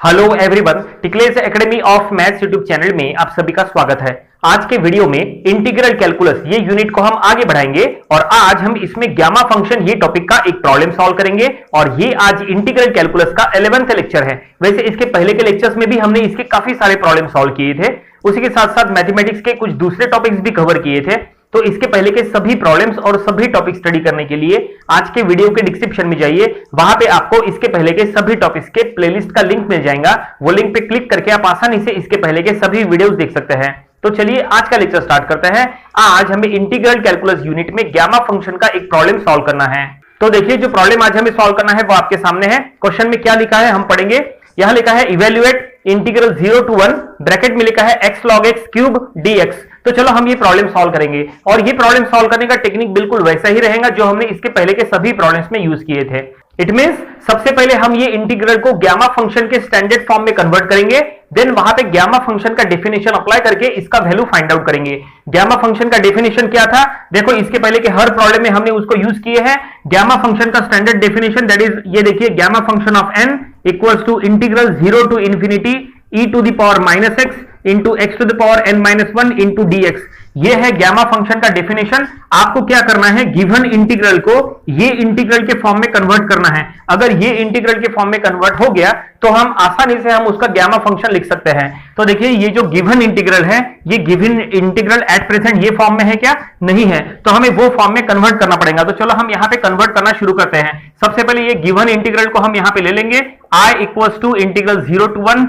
Hello everyone, Tickless academy of maths YouTube channel में आप सभी का स्वागत है। आज के वीडियो में इंटीग्रल कैलकुलस ये यूनिट को हम आगे बढ़ाएंगे और आज हम इसमें गामा फंक्शन ये टॉपिक का एक प्रॉब्लम सॉल्व करेंगे और ये आज इंटीग्रल कैलकुलस का 11th लेक्चर है। वैसे इसके पहले के लेक्चर्स में भी हमने इसके काफी सारे प्रॉब्लम सॉल्व किए थे, उसी के साथ साथ मैथमेटिक्स के कुछ दूसरे टॉपिक्स भी कवर किए थे। तो इसके पहले के सभी प्रॉब्लम्स और सभी टॉपिक स्टडी करने के लिए आज के वीडियो के डिस्क्रिप्शन में जाइए, वहां पे आपको इसके पहले के सभी टॉपिक्स के प्लेलिस्ट का लिंक मिल जाएगा। वो लिंक पे क्लिक करके आप आसानी से इसके पहले के सभी वीडियोस देख सकते हैं। तो चलिए आज का लेक्चर स्टार्ट करते हैं। आज हमें इंटीग्रल कैलकुलस यूनिट में गामा फंक्शन का एक प्रॉब्लम सॉल्व करना है। तो देखिए, जो प्रॉब्लम आज हमें सॉल्व करना है वो आपके सामने है। क्वेश्चन में क्या लिखा है हम पढ़ेंगे। यहां लिखा है इवेल्युएट इंटीग्रल 0 to 1 ब्रैकेट में लिखा है x log x cube dx। तो चलो हम ये प्रॉब्लम सॉल्व करेंगे और ये प्रॉब्लम सॉल्व करने का टेक्निक बिल्कुल वैसा ही रहेगा जो हमने इसके पहले के सभी प्रॉब्लम्स में यूज किए थे। इट मींस सबसे पहले हम ये इंटीग्रल को गामा फंक्शन के स्टैंडर्ड फॉर्म में कन्वर्ट करेंगे, देन वहां पे गामा फंक्शन का डेफिनेशन अप्लाई करके इसका वैल्यू फाइंड आउट करेंगे। गामा फंक्शन का डेफिनेशन क्या था, देखो इसके पहले के हर प्रॉब्लम में हमने उसको यूज किए हैं। गामा फंक्शन का स्टैंडर्ड डेफिनेशन दैट इज ये देखिए, gamma function of n equals to integral 0 to infinity e to the power minus x into x to the power n minus 1 into dx। ये है gamma function का definition. आपको क्या करना है, given integral को ये इंटीग्रल के फॉर्म में कन्वर्ट करना है। अगर ये इंटीग्रल के फॉर्म में कन्वर्ट हो गया तो हम आसानी से हम उसका गामा फंक्शन लिख सकते हैं। तो देखिए, ये जो गिवन इंटीग्रल है, ये गिवन इंटीग्रल एट प्रेजेंट ये फॉर्म में है क्या, नहीं है, तो हमें वो फॉर्म में कन्वर्ट करना पड़ेगा। तो चलो हम यहाँ पे कन्वर्ट करना शुरू करते हैं। सबसे पहले ये गिवन इंटीग्रल को हम यहाँ पे ले लेंगे, i equals to integral 0 to 1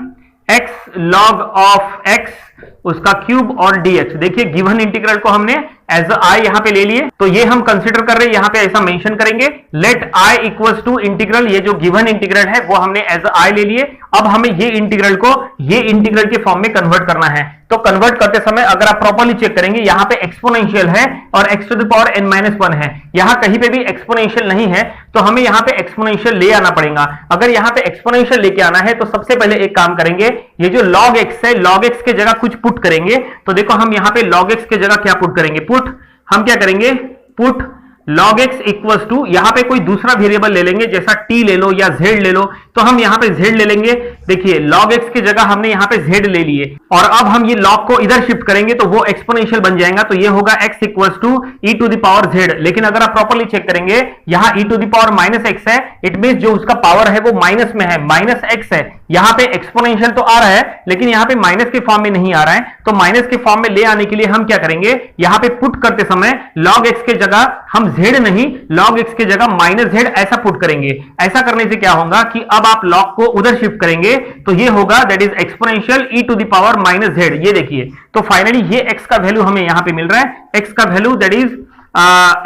x log of x उसका क्यूब और dx। देखिए, गिवन इंटीग्रल को हमने एज आई यहां पे ले लिए, तो ये हम कंसीडर कर रहे हैं, यहां पे ऐसा मेंशन करेंगे, let i equals to integral, ये जो गिवन इंटीग्रल है वो हमने एज आई ले लिए। अब हमें ये इंटीग्रल को ये इंटीग्रल के फॉर्म में कन्वर्ट करना है। तो कन्वर्ट करते समय अगर आप प्रॉपर्ली चेक करेंगे, यहां पे एक्सपोनेंशियल है और x to the power n minus 1 है। यहां कहीं पे भी एक्सपोनेंशियल नहीं है, तो हमें यहां पे एक्सपोनेंशियल ले आना पड़ेगा। अगर यहां पे एक्सपोनेंशियल लेके आना है तो सबसे पहले एक काम करेंगे, ये जो log x है, log x के जगह कुछ पुट करेंगे। तो देखो, हम यहां पे log x के जगह क्या पुट करेंगे, पुट, हम क्या करेंगे, put log x equals to, यहां पे कोई दूसरा वेरिएबल ले लेंगे, जैसा t ले लो या z ले लो, तो हम यहां पे z ले लेंगे। देखिए, log x की जगह हमने यहां पे z ले लिए और अब हम ये log को इधर शिफ्ट करेंगे तो वो एक्सपोनेंशियल बन जाएगा। तो ये होगा x equals to e to the power z। लेकिन अगर आप प्रॉपर्ली चेक करेंगे, यहां e to the power minus x है, इट मींस जो उसका पावर है वो माइनस में है, माइनस x है। यहां पे एक्सपोनेंशियल तो आ रहा है लेकिन यहां पे माइनस के फॉर्म में नहीं आ रहा है, तो माइनस के फॉर्म में ले आने के लिए हम क्या करेंगे, यहां पे पुट करते समय log x के जगह हम z नहीं, log x के जगह माइनस z ऐसा पुट करेंगे। ऐसा करने से क्या होगा कि अब आप log को उधर शिफ्ट करेंगे तो ये होगा that is exponential e to the power minus z। ये देखिए, तो फाइनली ये x का वैल्यू हमें यहां पे मिल रहा है, x का value that is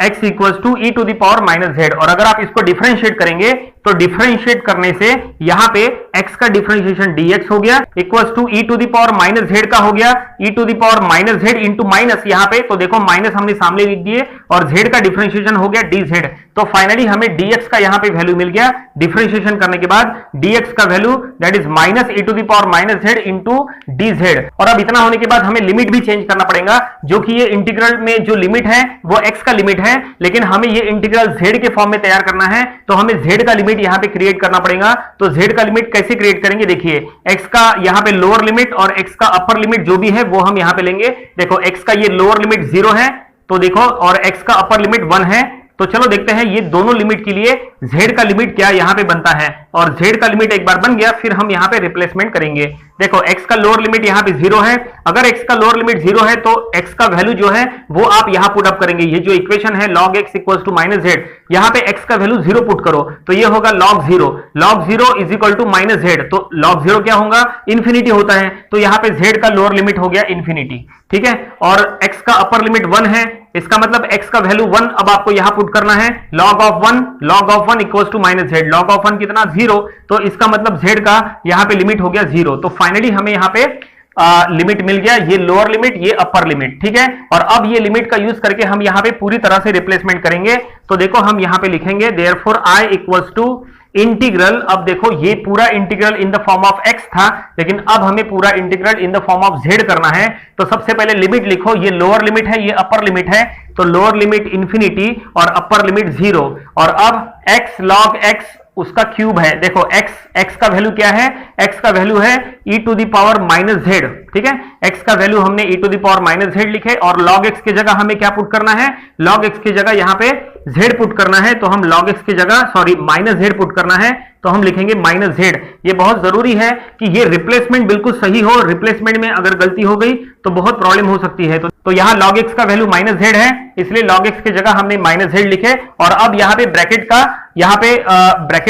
x equals to e to the power minus z। और अगर आप इसको डिफरेंशिएट करेंगे तो डिफरेंशिएट करने से यहां पे x का डिफरेंशिएशन dx हो गया equals to e to the power minus z का हो गया e to the power minus z into minus, यहां पे तो देखो माइनस हमने सामने लिख दिए और z का डिफरेंशिएशन हो गया dz। तो फाइनली हमें dx का यहां पे वैल्यू मिल गया। डिफरेंशिएशन करने के बाद dx का value that is minus e to the power minus z into dz। और अब इतना होने के बाद हमें लिमिट भी चेंज करना पड़ेगा, जो कि ये इंटीग्रल में जो लिमिट है वो x का लिमिट है, लेकिन हमें ये इंटीग्रल z के फॉर्म में तैयार करना है, तो हमें z का लिमिट यहां पे क्रिएट करना पड़ेगा। तो z का लिमिट कैसे क्रिएट करेंगे, देखिए, x का यहां पे लोअर लिमिट और x का अपर लिमिट जो भी है वो हम यहां पे लेंगे। देखो, x का ये लोअर लिमिट 0 है, तो देखो, और x का अपर लिमिट 1 है। तो चलो देखते हैं ये दोनों लिमिट के लिए z का लिमिट क्या यहां पे बनता है, और z का लिमिट एक बार बन गया फिर हम यहां पे रिप्लेसमेंट करेंगे। देखो, x का लोअर लिमिट यहां पे 0 है, अगर x का लोअर लिमिट 0 है तो x का वैल्यू जो है वो आप यहां पुट अप करेंगे। ये जो इक्वेशन है log x equals to minus z, यहां पे x का वैल्यू 0 पुट करो तो ये होगा log 0 is equal to minus z। तो log 0 क्या होगा, इंफिनिटी होता है, तो यहां पे z का लोअर लिमिट हो गया इंफिनिटी, ठीक है। और x का अपर लिमिट 1 है, इसका मतलब x का वैल्यू 1 अब आपको यहां पुट करना है, log of 1 equals to minus z। log of 1 कितना, 0, तो इसका मतलब z का यहां पे लिमिट हो गया 0। तो फाइनली हमें यहां पे लिमिट मिल गया, ये लोअर लिमिट, ये अपर लिमिट, ठीक है। और अब ये लिमिट का यूज करके हम यहां पे पूरी तरह से रिप्लेसमेंट करेंगे। तो देखो, हम यहां पे लिखेंगे therefore i equals to integral, अब देखो ये पूरा integral in the form of x था, लेकिन अब हमें पूरा integral in the form of z करना है। तो सबसे पहले लिमिट लिखो, ये लोअर लिमिट है, ये अपर लिमिट है, तो लोअर लिमिट इंफिनिटी और अपर लिमिट 0, और अब x log x उसका क्यूब है। देखो x का वैल्यू क्या है, x का वैल्यू है e to the power minus z, ठीक है। x का वैल्यू हमने e to the power minus z लिखे और log x की जगह हमें क्या पुट करना है, log x की जगह यहां पे z पुट करना है, तो हम log x की जगह सॉरी माइनस z पुट करना है, तो हम लिखेंगे माइनस z। ये बहुत जरूरी है कि ये रिप्लेसमेंट बिल्कुल सही हो, रिप्लेसमेंट में अगर गलती हो गई तो बहुत प्रॉब्लम हो सकती है। तो यहाँ log x का वैल्यू माइनस z है, इसलिए log x की जगह हमने माइनस z लिखे। और अब यहाँ पे ब्रैकेट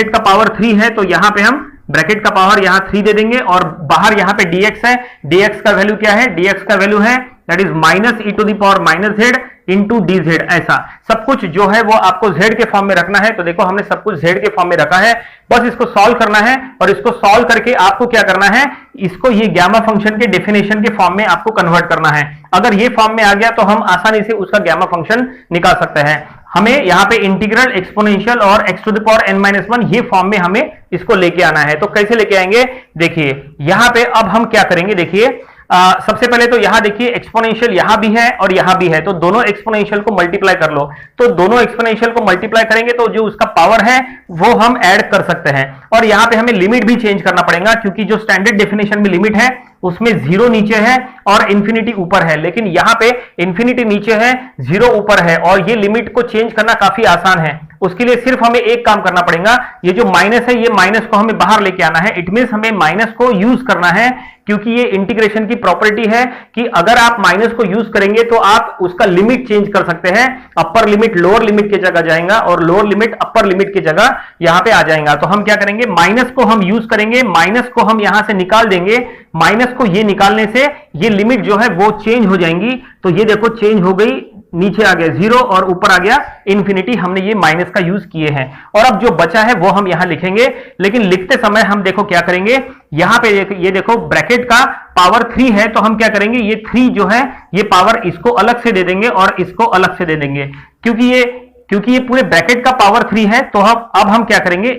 का पावर 3 है, तो यहाँ पे हम ब्रैकेट का पावर यहाँ 3 दे देंगे और बाहर यहाँ पे dx है, dx का वैल्यू क्या है, dx का वैल्यू है that is minus e to the power minus z into d z. ऐसा सब कुछ जो है वो आपको z के फॉर्म में रखना है। तो देखो हमने सब कुछ z के फॉर्म में रखा है, बस इसको सॉल्व करना है और इसको सॉल्व करके आपको क्या करना है, इसको ये गामा फंक्शन के डेफिनेशन के फॉर्म में आपको कन्वर्ट करना है। अगर ये फॉर्म में आ गया तो हम आसानी से उसका गामा फंक्शन निकाल सकते हैं। हमें यहाँ पे इंटीग्रल, एक्सपोनेंशियल और x to the power n-1 ये फॉर्म में हमें इसको लेके आना है। तो कैसे लेके आएंगे, देखिए यहाँ पे अब हम क्या करेंगे, देखिए सबसे पहले तो यहां देखिए एक्सपोनेंशियल यहां भी है और यहां भी है, तो दोनों एक्सपोनेंशियल को मल्टीप्लाई कर लो। तो दोनों एक्सपोनेंशियल को मल्टीप्लाई करेंगे तो जो उसका पावर है वो हम ऐड कर सकते हैं। और यहां पे हमें लिमिट भी चेंज करना पड़ेगा, क्योंकि जो स्टैंडर्ड डेफिनेशन में लिमिट है उसमें 0 नीचे है और इंफिनिटी ऊपर है, लेकिन यहां पे इंफिनिटी नीचे है, 0 ऊपर है। और ये लिमिट को चेंज करना काफी आसान है। उसके लिए सिर्फ हमें एक काम करना पड़ेगा, ये जो माइनस है ये माइनस को हमें बाहर लेके आना है। इट मींस हमें माइनस को यूज करना है, क्योंकि ये इंटीग्रेशन की प्रॉपर्टी है कि अगर आप माइनस को यूज करेंगे तो आप उसका लिमिट चेंज कर सकते हैं। अपर लिमिट लोअर लिमिट की जगह जाएगा और लोअर लिमिट अपर लिमिट की जगह यहां पे आ जाएगा। तो हम क्या करेंगे, माइनस को हम यूज करेंगे, माइनस को हम यहां से निकाल देंगे। माइनस को ये निकालने से ये लिमिट जो है वो चेंज हो जाएंगी। तो ये देखो चेंज हो गई, नीचे आ गया 0 और ऊपर आ गया इंफिनिटी। हमने ये माइनस का यूज किए हैं और अब जो बचा है वो हम यहां लिखेंगे। लेकिन लिखते समय हम देखो क्या करेंगे, यहां पे ये देखो ब्रैकेट का पावर 3 है, तो हम क्या करेंगे, ये 3 जो है ये पावर इसको अलग से दे देंगे और इसको अलग से दे देंगे। क्योंकि ये पूरे ब्रैकेट का पावर 3 है, तो अब हम क्या करेंगे,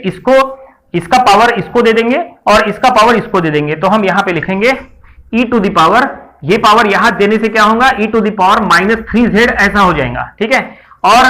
इसका पावर इसको दे देंगे और इसका पावर इसको दे देंगे। तो हम यहां पे लिखेंगे e टू द पावर, ये पावर यहां देने से क्या होगा, e to the power minus 3z ऐसा हो जाएगा, ठीक है। और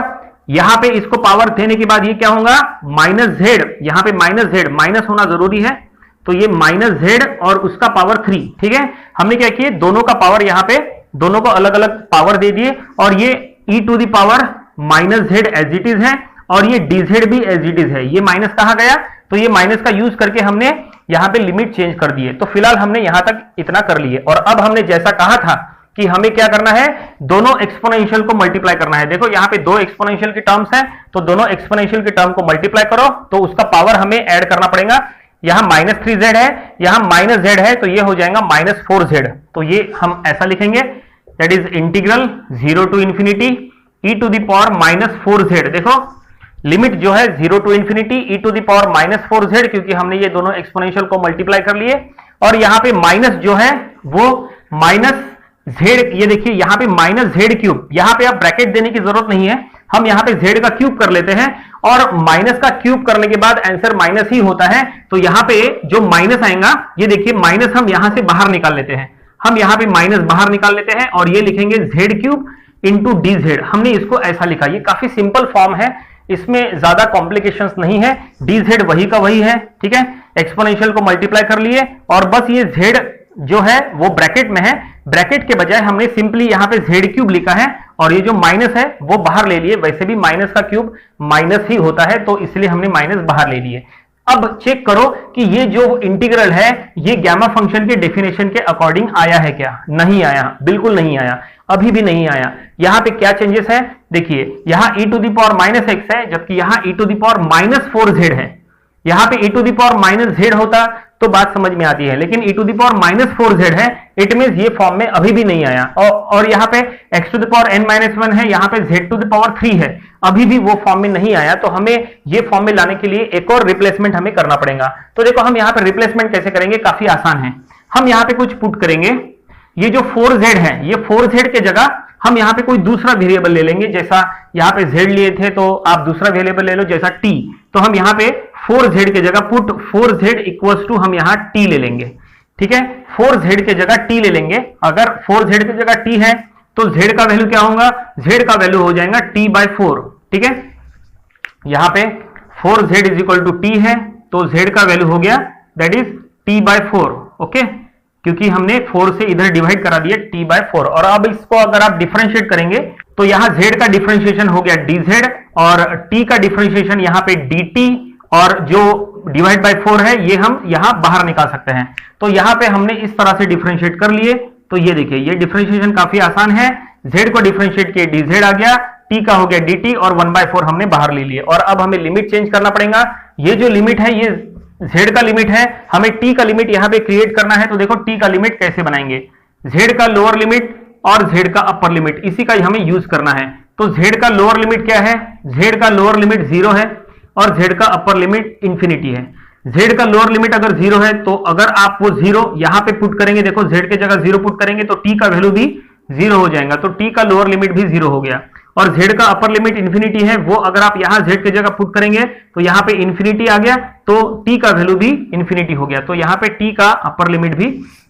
यहां पे इसको पावर देने के बाद ये क्या होगा, माइनस z, यहां पे माइनस z, माइनस होना जरूरी है, तो ये माइनस z और उसका पावर 3, ठीक है। हमने क्या किया, दोनों का पावर यहां पे दोनों को अलग अलग पावर दे दिए और ये e to the power minus z as it is है और ये dz भी एज इट इज है। ये माइनस कहा गया, तो ये माइनस का यूज करके हमने यहां पे लिमिट चेंज कर दिए। तो फिलहाल हमने यहां तक इतना कर लिए और अब हमने जैसा कहा था कि हमें क्या करना है, दोनों एक्सपोनेंशियल को मल्टीप्लाई करना है। देखो यहां पे 2 एक्सपोनेंशियल की टर्म्स है, तो दोनों एक्सपोनेंशियल की टर्म को मल्टीप्लाई करो तो उसका पावर हमें ऐड करना पड़ेगा। यहां माइनस 3z है, यहां माइनस z है, तो ये हो जाएगा माइनस 4z। तो ये हम ऐसा लिखेंगे, that is integral 0 to infinity e to the power minus 4z। देखो लिमिट जो है 0 to infinity e to the power minus 4z, क्योंकि हमने ये दोनों एक्सपोनेंशियल को मल्टीप्लाई कर लिए। और यहाँ पे माइनस जो है वो माइनस z, ये देखिए यहाँ पे माइनस z क्यूब, यहाँ पे आप ब्रैकेट देने की जरूरत नहीं है, हम यहाँ पे z का क्यूब कर लेते हैं और माइनस का क्यूब करने के बाद आंसर माइनस ही होता है। तो यहाँ पे जो माइनस आएगा, ये देखिए माइनस हम यहाँ से बाहर निकाल लेते हैं, हम यहाँ पे माइनस बाहर निकाल लेते हैं और ये लिखेंगे z cube into d Z. हमने इसको ऐसा लिखा, ये काफी सिंपल फॉर्म है, इसमें ज्यादा कॉम्प्लिकेशंस नहीं है। dz वही का वही है, ठीक है। एक्सपोनेंशियल को मल्टीप्लाई कर लिए और बस ये z जो है वो ब्रैकेट में है, ब्रैकेट के बजाय हमने सिंपली यहाँ पे z क्यूब लिखा है और ये जो माइनस है वो बाहर ले लिए। वैसे भी माइनस का क्यूब माइनस ही होता है, तो इसलिए हमने माइनस बाहर ले लिए। अब चेक करो कि ये जो इंटीग्रल है ये गामा फंक्शन के डेफिनेशन के अकॉर्डिंग आया है क्या, नहीं आया, बिल्कुल नहीं आया, अभी भी नहीं आया। यहां पे क्या चेंजेस है, देखिए यहां e to the power minus x है, जबकि यहां e to the power minus 4z है। यहां पे e to the power minus z होता तो बात समझ में आती है, लेकिन e to the power minus 4z है, इट मींस ये फॉर्म में अभी भी नहीं आया। और यहां पे x to the power n-1 है, यहां पे z टू द पावर 3 है, अभी भी वो फॉर्म में नहीं आया। तो हमें ये फॉर्म में लाने के लिए एक और रिप्लेसमेंट हमें करना पड़ेगा। तो देखो हम यहाँ पे रिप्लेसमेंट कैसे करेंगे, काफी आसान है। हम यहाँ पे कुछ पुट करेंगे, ये जो 4z है, ये 4z के जगह हम यहाँ पे कोई दूसरा वेरिएबल ले लेंगे। जैसा यहाँ पे z लिए थे तो आप दूसरा वेरिएबल ले लो, जैसा t। तो हम यहाँ पे 4z के जगह पुट 4z इक्वल्स टू हम यहाँ t ले लेंगे, ठीक है। 4z के जगह t ले लेंगे। अगर 4z की जगह t है तो z का वैल्यू क्या होगा, z का वैल्यू हो जाएगा t/4, ठीक है। यहाँ पे 4z is equal to T है, तो z का वैल्यू हो गया दैट इज t/4। ओके, क्योंकि हमने 4 से इधर डिवाइड करा दिया t/4। और अब इसको अगर आप डिफरेंशिएट करेंगे तो यहां z का डिफरेंशिएशन हो गया dz और t का डिफरेंशिएशन यहां पे dt, और जो डिवाइड बाय 4 है ये हम यहां बाहर निकाल सकते हैं। तो यहां पे हमने इस तरह से डिफरेंशिएट कर लिए। तो ये देखिए, ये डिफरेंशिएशन काफी आसान है। z को डिफरेंशिएट किए dz आ गया, t का हो गया dt और 1/4 हमने बाहर ले लिए। और अब हमें लिमिट चेंज करना पड़ेगा। ये जो लिमिट है ये z का लिमिट है, हमें t का लिमिट यहां पे क्रिएट करना है। तो देखो t का लिमिट कैसे बनाएंगे, z का लोअर लिमिट और z का अपर लिमिट, इसी का हमें यूज करना है। तो z का लोअर लिमिट क्या है, z का लोअर लिमिट 0 है और z का अपर लिमिट इंफिनिटी है। z का लोअर लिमिट अगर 0 है तो अगर आप वो 0 यहां पे पुट करेंगे, देखो z के जगह 0 पुट करेंगे तो t का वैल्यू भी 0 हो जाएगा, तो t का लोअर लिमिट भी 0 हो गया। और z का अपर लिमिट इंफिनिटी है, वो अगर आप यहां z के जगह पुट करेंगे तो यहां पे इंफिनिटी आ गया, तो t का वैल्यू भी इंफिनिटी हो गया, तो यहां पे t का अपर लिमिट भी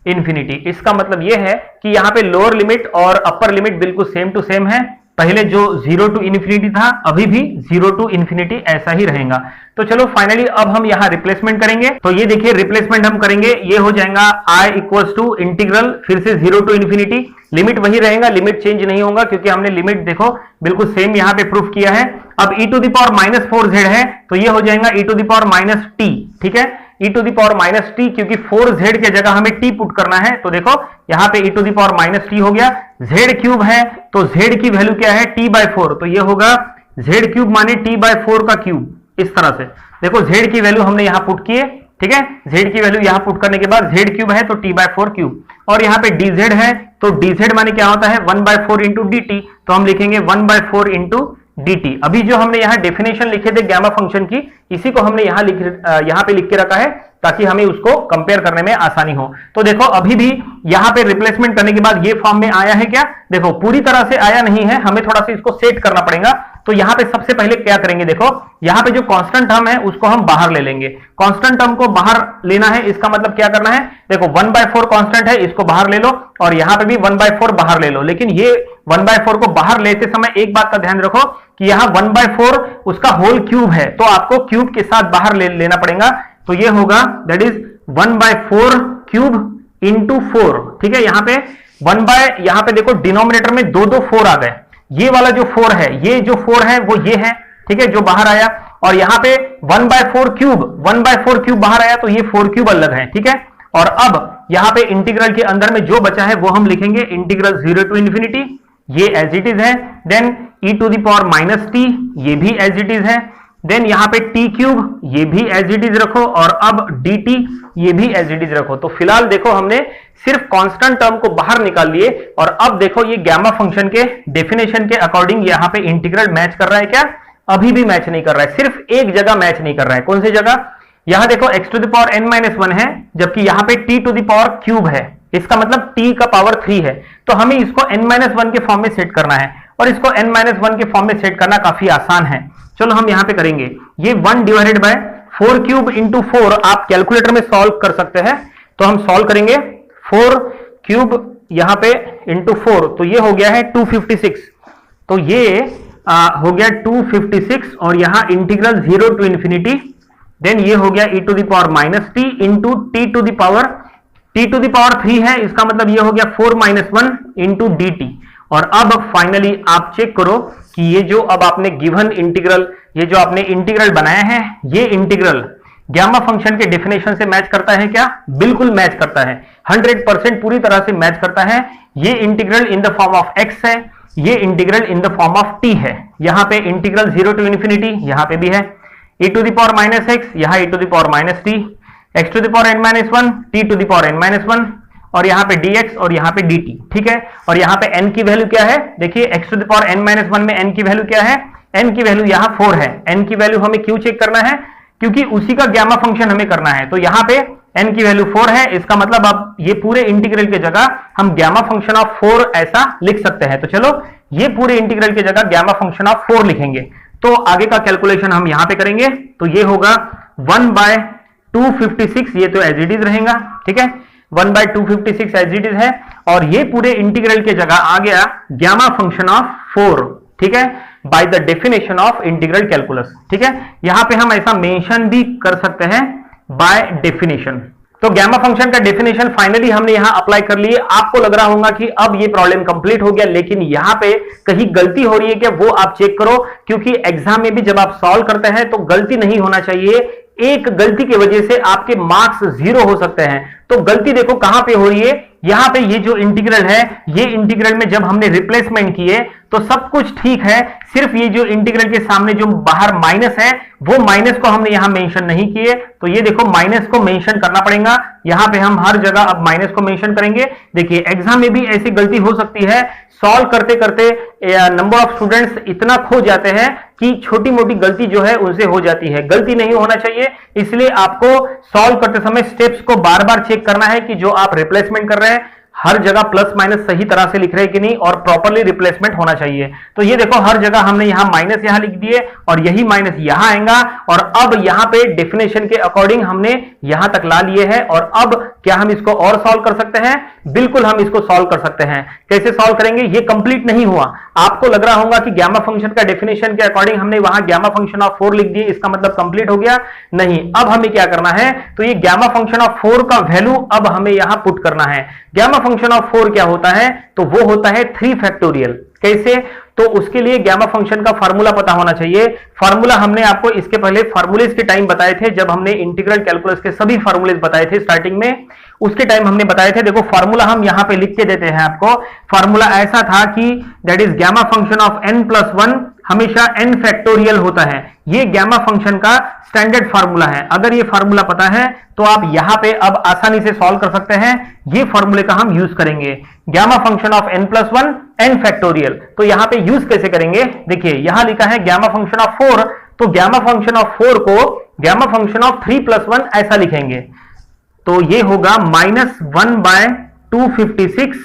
इंफिनिटी। इसका मतलब यह है कि यहां पे लोअर लिमिट और अपर लिमिट बिल्कुल सेम टू सेम है। पहले जो 0 टू इंफिनिटी था अभी भी 0 टू इंफिनिटी ऐसा ही रहेगा। तो चलो फाइनली अब हम यहां रिप्लेसमेंट करेंगे। तो ये देखिए रिप्लेसमेंट हम करेंगे, ये हो जाएगा i इक्वल्स टू इंटीग्रल फिर से 0 टू इंफिनिटी, लिमिट वही रहेगा, लिमिट चेंज नहीं होगा क्योंकि हमने लिमिट देखो बिल्कुल सेम यहां पे प्रूफ किया है। अब e to the power -4z है तो ये हो जाएगा e to the power -t, ठीक है, e to the power -t, क्योंकि 4z के जगह हमें t पुट करना है। तो देखो यहां पे e to the power -t हो गया। z क्यूब है तो z की वैल्यू क्या है t/4, तो ये होगा z क्यूब माने t/4 का क्यूब। इस तरह से देखो z की वैल्यू हमने यहां पुट किए, ठीक है, z की वैल्यू यहां पुट करने के बाद z क्यूब है तो t/4 क्यूब, और यहां पे dz है तो dz माने क्या होता है 1/4 इंटू dt, तो हम लिखेंगे 1/4 इंटू dt। अभी जो हमने यहाँ डेफिनेशन लिखे थे गामा फंक्शन की, इसी को हमने यहाँ पे लिख के रखा है ताकि हमें उसको कंपेयर करने में आसानी हो। तो देखो अभी भी यहाँ पे रिप्लेसमेंट करने के बाद ये फॉर्म में आया है क्या, देखो पूरी तरह से आया नहीं है, हमें थोड़ा सा इसको सेट करना पड़ेगा। तो यहाँ पे सबसे पहले क्या करेंगे, देखो यहाँ पे जो कांस्टेंट टर्म है उसको हम बाहर ले लेंगे। कांस्टेंट टर्म को बाहर लेना है, इसका मतलब क्या करना है, देखो 1/4 कांस्टेंट है, इसको बाहर ले लो, और यहाँ पे भी 1/4 बाहर ले लो। लेकिन ये 1/4 को बाहर लेते समय एक बात का ध्यान रखो कि यहाँ 1/4 उसका होल क्यूब है, तो आपको क्यूब के साथ बाहर लेना पड़ेगा। तो ये होगा दैट इज 1/4 क्यूब इंटू 4, ठीक है। यहाँ पे यहाँ पे देखो डिनोमिनेटर में 2 4 आ गए, ये वाला जो 4 है, ये जो 4 है वो ये है, ठीक है, जो बाहर आया। और यहाँ पे 1/4 क्यूब बाहर आया, तो ये 4 क्यूब अलग है, ठीक है। और अब यहाँ पे इंटीग्रल के अंदर में जो बचा है वो हम लिखेंगे इंटीग्रल 0 टू इंफिनिटी, ये एज इट इज है। Then e to the power -t, ये भी एज इट इज है। देन यहाँ पे t क्यूब, ये भी एज इट इज रखो, और अब dt, ये भी एज इट इज रखो। तो फिलहाल देखो हमने सिर्फ कांस्टेंट टर्म को बाहर निकाल लिए, और अब देखो ये गामा फंक्शन के डेफिनेशन के अकॉर्डिंग यहाँ पे इंटीग्रल मैच कर रहा है क्या, अभी भी मैच नहीं कर रहा है, सिर्फ एक जगह मैच नहीं कर रहा है। कौन सी जगह, यहां देखो x to the power n-1 है, जबकि यहां पे t to the power cube है, इसका मतलब t का पावर 3 है। तो हमें इसको n-1 के फॉर्म में सेट करना है, और इसको n-1 के फॉर्म में सेट करना काफी आसान है। चलो हम यहां पे करेंगे, ये 1 डिवाइडेड बाय 4 क्यूब इंटू 4 आप कैलकुलेटर में सॉल्व कर सकते हैं। तो हम सॉल्व करेंगे 4 क्यूब यहां पे इंटू 4, तो ये हो गया है 256, तो ये हो गया 256, और यहां इंटीग्रल 0 टू इंफिनिटी, देन ये हो गया e to the power -t into t to the power 3 है, इसका मतलब ये हो गया 4 - 1 इंटू dt। और अब फाइनली आप चेक करो कि ये जो अब आपने गिवन इंटीग्रल, ये जो आपने इंटीग्रल बनाया है, ये इंटीग्रल गामा फंक्शन के डेफिनेशन से मैच करता है क्या, बिल्कुल मैच करता है, 100% पूरी तरह से मैच करता है। ये integral in the form of x है, ये integral in the form of t है। यहां पे इंटीग्रल 0 टू इंफिनिटी यहां पे भी है, e to the power -x, यहां e to the power -t, x to the power n-1, t to the power n-1, और यहाँ पे dx और यहाँ पे dt, ठीक है। और यहाँ पे n की वैल्यू क्या है, देखिए x to the power n-1 में n की वैल्यू क्या है, n की वैल्यू यहाँ 4 है। n की वैल्यू हमें क्यों चेक करना है, क्योंकि उसी का गामा फंक्शन हमें करना है। तो यहाँ पे n की वैल्यू 4 है, इसका मतलब अब ये पूरे इंटीग्रल के जगह हम गामा फंक्शन ऑफ 4 ऐसा लिख सकते हैं। तो चलो ये पूरे इंटीग्रल की जगह गामा फंक्शन ऑफ 4 लिखेंगे। तो आगे का कैलकुलेशन हम यहाँ पे करेंगे, तो ये होगा 1/256, ये तो एज इट इज रहेगा, ठीक है, 1/256 एज इट इज है। और ये पूरे इंटीग्रल के जगह आ गया गामा फंक्शन ऑफ 4, ठीक है। By the definition of integral calculus. ठीक है, यहां पे हम ऐसा मेंशन भी कर सकते हैं बाय डेफिनेशन। तो गैमा फंक्शन का डेफिनेशन फाइनली हमने यहां अप्लाई कर लिए। आपको लग रहा होगा कि अब ये प्रॉब्लम कंप्लीट हो गया, लेकिन यहां पे कहीं गलती हो रही है क्या, वो आप चेक करो, क्योंकि एग्जाम में भी जब आप सॉल्व करते हैं तो गलती नहीं होना चाहिए। एक गलती की वजह से आपके मार्क्स 0 हो सकते हैं। तो गलती देखो कहां पे हो रही है, यहां पे ये जो इंटीग्रल है, ये इंटीग्रल में जब हमने रिप्लेसमेंट किए तो सब कुछ ठीक है, सिर्फ ये जो इंटीग्रल के सामने जो बाहर माइनस है, वो माइनस को हमने यहां मेंशन नहीं किए। तो ये देखो माइनस को मेंशन करना पड़ेगा, यहां पे हम हर जगह अब माइनस को मेंशन करेंगे। देखिए एग्जाम में भी ऐसी गलती हो सकती है, सॉल्व करते करते नंबर ऑफ स्टूडेंट्स इतना खो जाते हैं कि छोटी मोटी गलती जो है उनसे हो जाती है। गलती नहीं होना चाहिए, इसलिए आपको सॉल्व करते समय स्टेप्स को बार बार चेक करना है कि जो आप रिप्लेसमेंट कर रहे हैं हर जगह प्लस माइनस सही तरह से लिख रहे हैं कि नहीं, और प्रॉपर्ली रिप्लेसमेंट होना चाहिए। तो ये देखो हर जगह हमने यहां माइनस यहां लिख दिए और यही माइनस यहां आएगा, और अब यहां पे डेफिनेशन के अकॉर्डिंग हमने यहां तक ला लिए हैं। और अब क्या हम इसको और सॉल्व कर सकते हैं? बिल्कुल हम इसको सॉल्व कर सकते हैं। कैसे सॉल्व करेंगे? ये कंप्लीट नहीं हुआ। आपको लग रहा होगा कि गैमा फंक्शन का डेफिनेशन के अकॉर्डिंग हमने वहां गैमा फंक्शन ऑफ 4 लिख दिए, इसका मतलब कंप्लीट हो गया? नहीं, अब हमें क्या करना है, तो ये गैमा फंक्शन ऑफ 4 का वैल्यू अब हमें यहां पुट करना है। गैमा फंक्शन ऑफ 4 क्या होता है? तो वो होता है 3 फैक्टोरियल। कैसे? तो उसके लिए गैमा फंक्शन का फार्मूला पता होना चाहिए। फार्मूला हमने आपको इसके पहले फार्मूलेस के टाइम बताए थे, जब हमने इंटीग्रल कैलकुलस के सभी फार्मूलेस बताए थे स्टार्टिंग में, उसके टाइम हमने बताए थे। देखो फार्मूला हम यहां पे लिख के देते हैं आपको। फार्मूला ऐसा था कि that is gamma function of n+1 हमेशा n फैक्टोरियल होता है। ये गैमा फंक्शन का स्टैंडर्ड फार्मूला है। अगर ये फार्मूला पता है तो आप यहां पे अब आसानी से सॉल्व कर सकते हैं। ये फार्मूले का हम यूज करेंगे, gamma function of n+1 n factorial. तो यहां पे यूज कैसे करेंगे? देखिए यहां लिखा है गैमा फंक्शन ऑफ 4, तो गैमा फंक्शन ऑफ 4 को गैमा फंक्शन ऑफ 3+1 ऐसा लिखेंगे। तो ये होगा -1/256,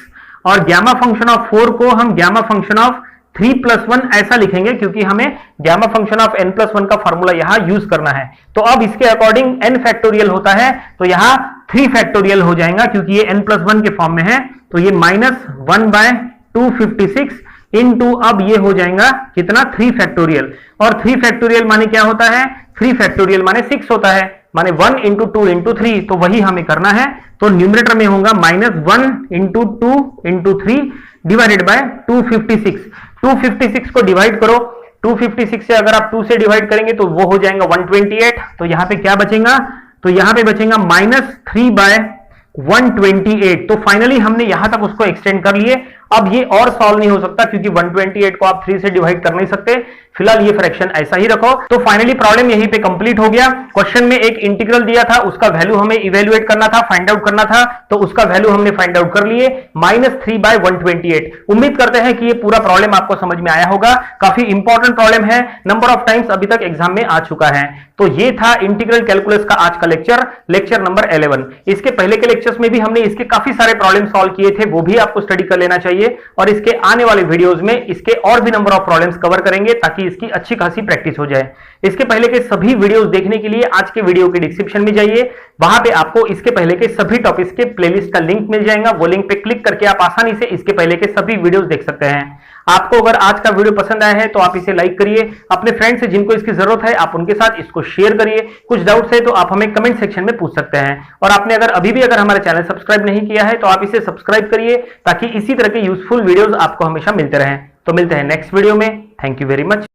और गैमा फंक्शन ऑफ 4 को हम गैमा फंक्शन ऑफ 3+1 ऐसा लिखेंगे, क्योंकि हमें गैमा फंक्शन ऑफ n+1 का फॉर्मूला यहां यूज करना है। तो अब इसके अकॉर्डिंग n फैक्टोरियल होता है, तो यहां 3 फैक्टोरियल हो जाएगा, क्योंकि ये n+1 के फॉर्म में है। तो ये -1/256 इनटू अब ये हो जाएगा कितना, 3 फैक्टोरियल। और 3 फैक्टोरियल माने क्या होता है? 3 फैक्टोरियल माने 6 होता है, माने 1 × 2 × 3, तो वही हमें करना है। तो न्यूमरेटर में होगा -1 × 2 × 3 डिवाइडेड बाय 256। 256 को डिवाइड करो, 256 से अगर आप 2 से डिवाइड करेंगे तो वो हो जाएगा 128। तो यहां पे क्या बचेगा? तो यहां पे बचेगा -3/128। तो फाइनली हमने यहां तक उसको एक्सटेंड कर लिए। अब ये और सॉल्व नहीं हो सकता, क्योंकि 128 को आप 3 से डिवाइड कर नहीं सकते। फिलहाल ये फ्रैक्शन ऐसा ही रखो। तो फाइनली प्रॉब्लम यहीं पे कंप्लीट हो गया। क्वेश्चन में एक इंटीग्रल दिया था, उसका वैल्यू हमें इवेल्युएट करना था, फाइंड आउट करना था, तो उसका वैल्यू हमने फाइंड आउट कर लिए, -3/128। उम्मीद करते हैं कि ये पूरा प्रॉब्लम आपको समझ में आया होगा। काफी इंपॉर्टेंट प्रॉब्लम है, नंबर ऑफ टाइम्स अभी तक एग्जाम में आ चुका है। तो ये था इंटीग्रल कैलकुलस का आज का लेक्चर नंबर 11। इसके पहले के लेक्चर्स में भी हमने इसके काफी सारे प्रॉब्लम सॉल्व किए थे, वो भी आपको स्टडी कर लेना चाहिए। और इसके आने वाले वीडियोस में इसके और भी नंबर ऑफ प्रॉब्लम्स कवर करेंगे, ताकि इसकी अच्छी खासी प्रैक्टिस हो जाए। इसके पहले के सभी वीडियोस देखने के लिए आज के वीडियो के डिस्क्रिप्शन में जाइए, वहां पे आपको इसके पहले के सभी टॉपिक्स के प्लेलिस्ट का लिंक मिल जाएगा। वो लिंक पे क्लिक करके आप आसानी से इसके पहले के सभी वीडियोस देख सकते हैं। आपको अगर आज का वीडियो पसंद आया है तो आप इसे लाइक करिए, अपने फ्रेंड्स से जिनको इसकी जरूरत है आप उनके साथ इसको शेयर करिए। कुछ डाउट्स है तो आप हमें कमेंट सेक्शन में पूछ सकते हैं। और आपने अगर अभी भी हमारा चैनल सब्सक्राइब नहीं किया है तो आप इसे सब्सक्राइब करिए, ताकि इसी तरह के यूजफुल वीडियोस आपको हमेशा मिलते रहें। तो मिलते हैं नेक्स्ट वीडियो में। Thank you very much.